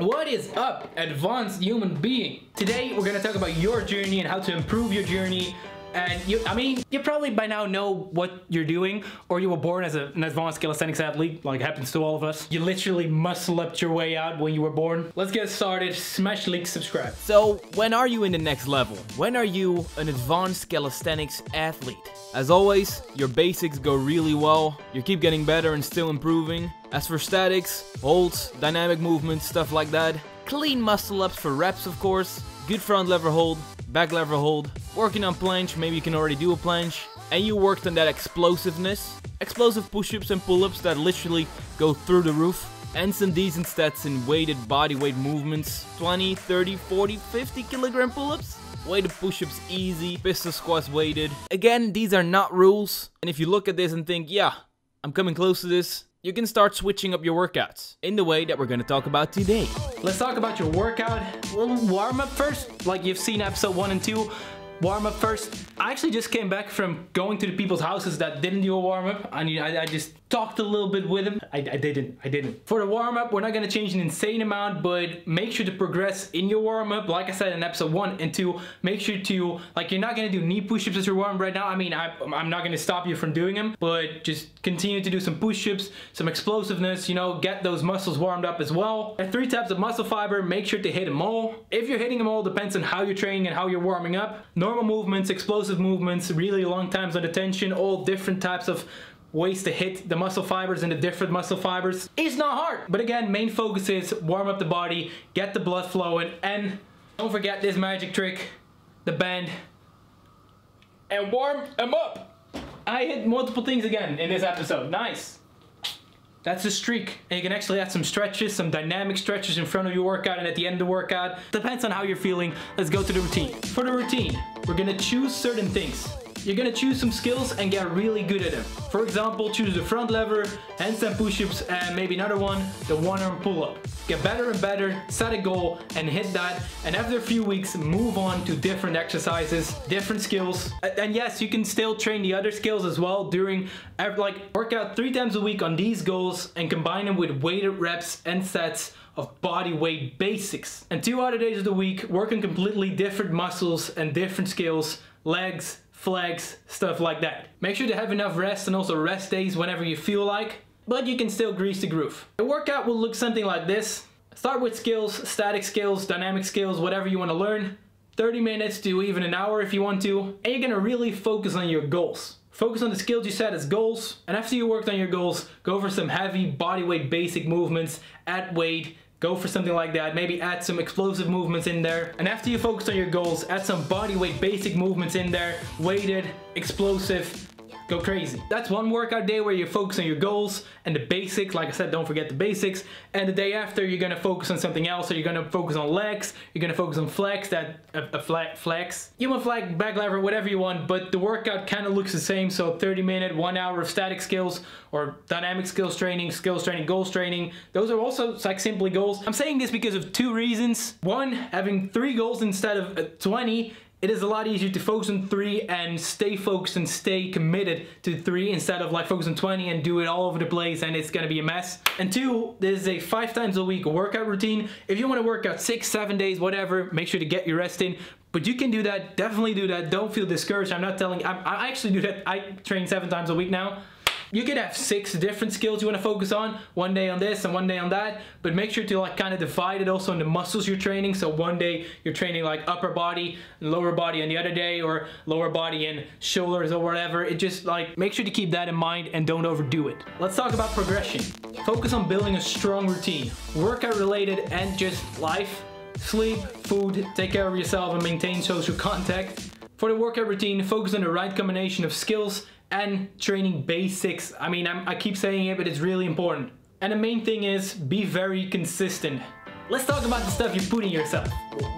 What is up, advanced human being? Today we're gonna talk about your journey and how to improve your journey. And you probably by now know what you're doing, or you were born as an advanced calisthenics athlete, like happens to all of us. You literally muscle up your way out when you were born. Let's get started. Smash the link, subscribe. So, when are you in the next level? When are you an advanced calisthenics athlete? As always, your basics go really well, you keep getting better and still improving. As for statics, holds, dynamic movements, stuff like that, clean muscle ups for reps of course, good front lever hold, back lever hold, working on planche, maybe you can already do a planche, and you worked on that explosiveness, explosive push-ups and pull-ups that literally go through the roof, and some decent stats in weighted bodyweight movements, 20, 30, 40, 50 kilogram pull-ups, weighted push-ups easy, pistol squats weighted. Again, these are not rules, and if you look at this and think, yeah, I'm coming close to this, you can start switching up your workouts in the way that we're going to talk about today. Let's talk about your workout. We'll warm up first, like you've seen episode 1 and 2. Warm up first. I actually just came back from going to the people's houses that didn't do a warm up. I just talked a little bit with them. I didn't. For the warm up, we're not gonna change an insane amount, but make sure to progress in your warm up. Like I said in episode 1 and 2, make sure to, like, you're not gonna do knee push-ups as your warm up right now. I mean, I'm not gonna stop you from doing them, but just continue to do some push-ups, some explosiveness, you know, get those muscles warmed up as well. There are 3 types of muscle fiber, make sure to hit them all. If you're hitting them all, depends on how you're training and how you're warming up. Normal movements, explosive movements, really long times on attention, all different types of ways to hit the muscle fibers and the different muscle fibers. It's not hard, but again, main focus is warm up the body, get the blood flowing, and don't forget this magic trick, the bend, and warm them up. I hit multiple things again in this episode. Nice. That's a streak. And you can actually add some stretches, some dynamic stretches in front of your workout and at the end of the workout. Depends on how you're feeling. Let's go to the routine. For the routine, we're gonna choose certain things. You're gonna choose some skills and get really good at them. For example, choose the front lever, handstand push-ups, and maybe another one, the one-arm pull-up. Get better and better, set a goal, and hit that. And after a few weeks, move on to different exercises, different skills. And yes, you can still train the other skills as well during, like, work out 3 times a week on these goals and combine them with weighted reps and sets of body weight basics. And 2 other days of the week, work on completely different muscles and different skills, legs, flex, stuff like that. Make sure to have enough rest and also rest days whenever you feel like, but you can still grease the groove. The workout will look something like this. Start with skills, static skills, dynamic skills, whatever you want to learn. 30 minutes to even an hour if you want to. And you're gonna really focus on your goals. Focus on the skills you set as goals. And after you worked on your goals, go for some heavy bodyweight basic movements, add weight, go for something like that, maybe add some explosive movements in there. And after you focus on your goals, add some bodyweight basic movements in there, weighted, explosive, go crazy. That's one workout day where you focus on your goals and the basics. Like I said, don't forget the basics. And the day after, you're gonna focus on something else. So you're gonna focus on legs, you're gonna focus on flex, flex. You want flex, back lever, whatever you want, but the workout kind of looks the same. So 30-minute, 1 hour of static skills or dynamic skills training, goals training. Those are also like simply goals. I'm saying this because of 2 reasons. One, having 3 goals instead of 20, it is a lot easier to focus on 3 and stay focused and stay committed to 3 instead of like focus on 20 and do it all over the place and it's gonna be a mess. And 2, this is a 5 times a week workout routine. If you want to work out 6, 7 days, whatever, make sure to get your rest in. But you can do that, definitely do that. Don't feel discouraged. I'm not telling, I actually do that. I train 7 times a week now. You could have 6 different skills you want to focus on, 1 day on this and 1 day on that, but make sure to like kind of divide it also in the muscles you're training. So one day you're training like upper body, lower body on the other day, or lower body and shoulders or whatever. It just like, make sure to keep that in mind and don't overdo it. Let's talk about progression. Focus on building a strong routine, workout related and just life, sleep, food, take care of yourself and maintain social contact. For the workout routine, focus on the right combination of skills and training basics. I mean, I keep saying it, but it's really important. And the main thing is, be very consistent. Let's talk about the stuff you put in yourself.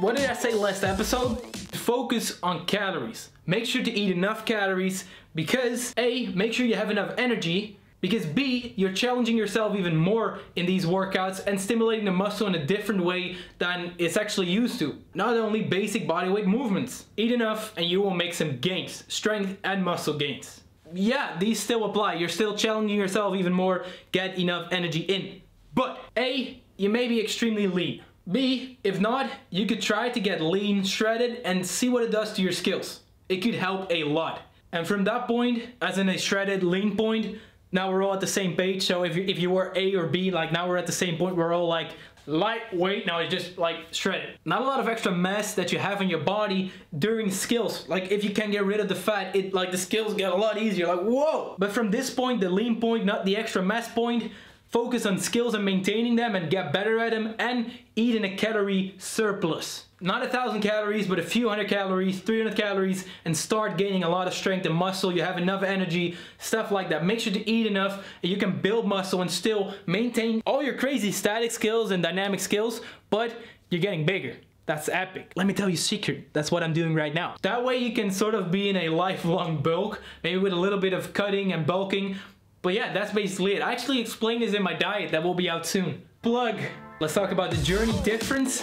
What did I say last episode? Focus on calories. Make sure to eat enough calories because A, make sure you have enough energy, because B, you're challenging yourself even more in these workouts and stimulating the muscle in a different way than it's actually used to. Not only basic bodyweight movements. Eat enough and you will make some gains, strength and muscle gains. Yeah, these still apply. You're still challenging yourself even more, get enough energy in. But A, you may be extremely lean. B, if not, you could try to get lean, shredded, and see what it does to your skills. It could help a lot. And from that point, as in a shredded, lean point, now we're all at the same page. So if you were A or B, like now we're at the same point, we're all like lightweight, now it's just like shredded. Not a lot of extra mass that you have in your body during skills. Like if you can get rid of the fat, it like the skills get a lot easier, like whoa. But from this point, the lean point, not the extra mass point, focus on skills and maintaining them and get better at them, and eat in a calorie surplus. Not 1,000 calories, but a few hundred calories, 300 calories, and start gaining a lot of strength and muscle. You have enough energy, stuff like that. Make sure to eat enough and you can build muscle and still maintain all your crazy static skills and dynamic skills, but you're getting bigger. That's epic. Let me tell you a secret. That's what I'm doing right now. That way you can sort of be in a lifelong bulk, maybe with a little bit of cutting and bulking. But yeah, that's basically it. I actually explained this in my diet that will be out soon. Plug. Let's talk about the journey difference.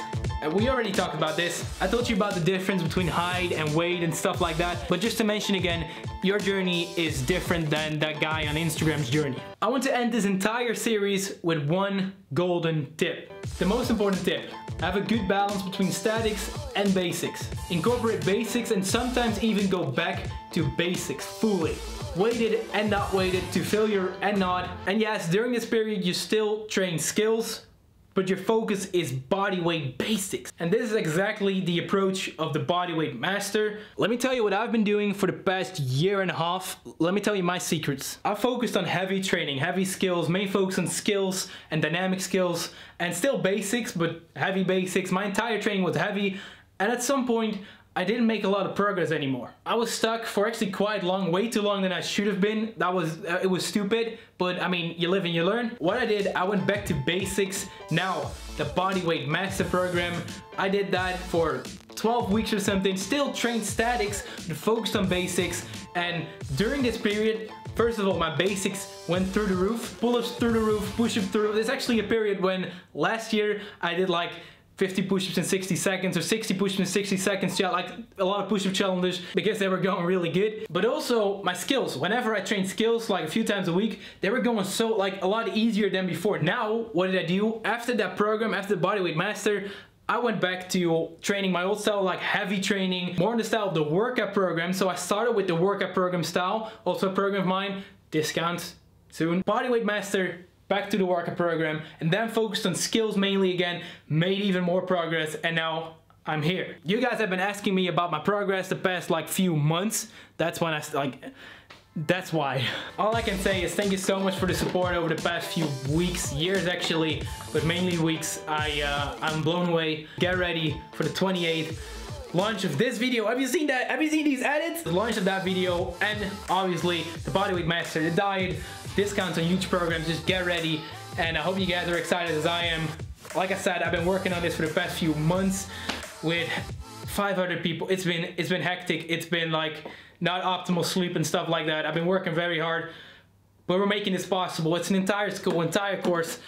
We already talked about this. I told you about the difference between height and weight and stuff like that. But just to mention again, your journey is different than that guy on Instagram's journey. I want to end this entire series with one golden tip. The most important tip. Have a good balance between statics and basics. Incorporate basics and sometimes even go back to basics fully. Weighted and not weighted, to failure and not. And yes, during this period you still train skills, but your focus is bodyweight basics. And this is exactly the approach of the Bodyweight Master. Let me tell you what I've been doing for the past year and a half. Let me tell you my secrets. I focused on heavy training, heavy skills, main focus on skills and dynamic skills, and still basics, but heavy basics. My entire training was heavy, and at some point, I didn't make a lot of progress anymore. I was stuck for actually quite long, way too long than I should have been. It was stupid, but I mean, you live and you learn. What I did, I went back to basics. Now, the Bodyweight Master program, I did that for 12 weeks or something, still trained statics, but focused on basics. And during this period, first of all, my basics went through the roof, pull-ups through the roof, push-ups through the roof. There's actually a period when last year I did like 50 push-ups in 60 seconds or 60 push-ups in 60 seconds, yeah, like a lot of push-up challenges because they were going really good. But also my skills, whenever I trained skills like a few times a week, they were going so like a lot easier than before. Now, what did I do? After that program, after the Bodyweight Master, I went back to training my old style, like heavy training, more in the style of the workout program. So I started with the workout program style, also a program of mine, discounts soon. Bodyweight Master, back to the workout program, and then focused on skills mainly again, made even more progress, and now I'm here. You guys have been asking me about my progress the past like few months. That's when that's why. All I can say is thank you so much for the support over the past few weeks, years actually, but mainly weeks. I'm blown away. Get ready for the 28th launch of this video. Have you seen that? Have you seen these edits? The launch of that video, and obviously the Bodyweight Master, the diet, discounts on huge programs. Just get ready, and I hope you guys are excited as I am. Like I said, I've been working on this for the past few months with 500 people. It's been hectic. It's been like not optimal sleep and stuff like that. I've been working very hard, but we're making this possible. It's an entire school, entire course.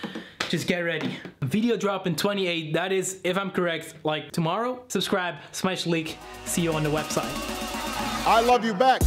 Just get ready. Video drop in 28. That is, if I'm correct, like tomorrow. Subscribe, smash the link. See you on the website. I love you back.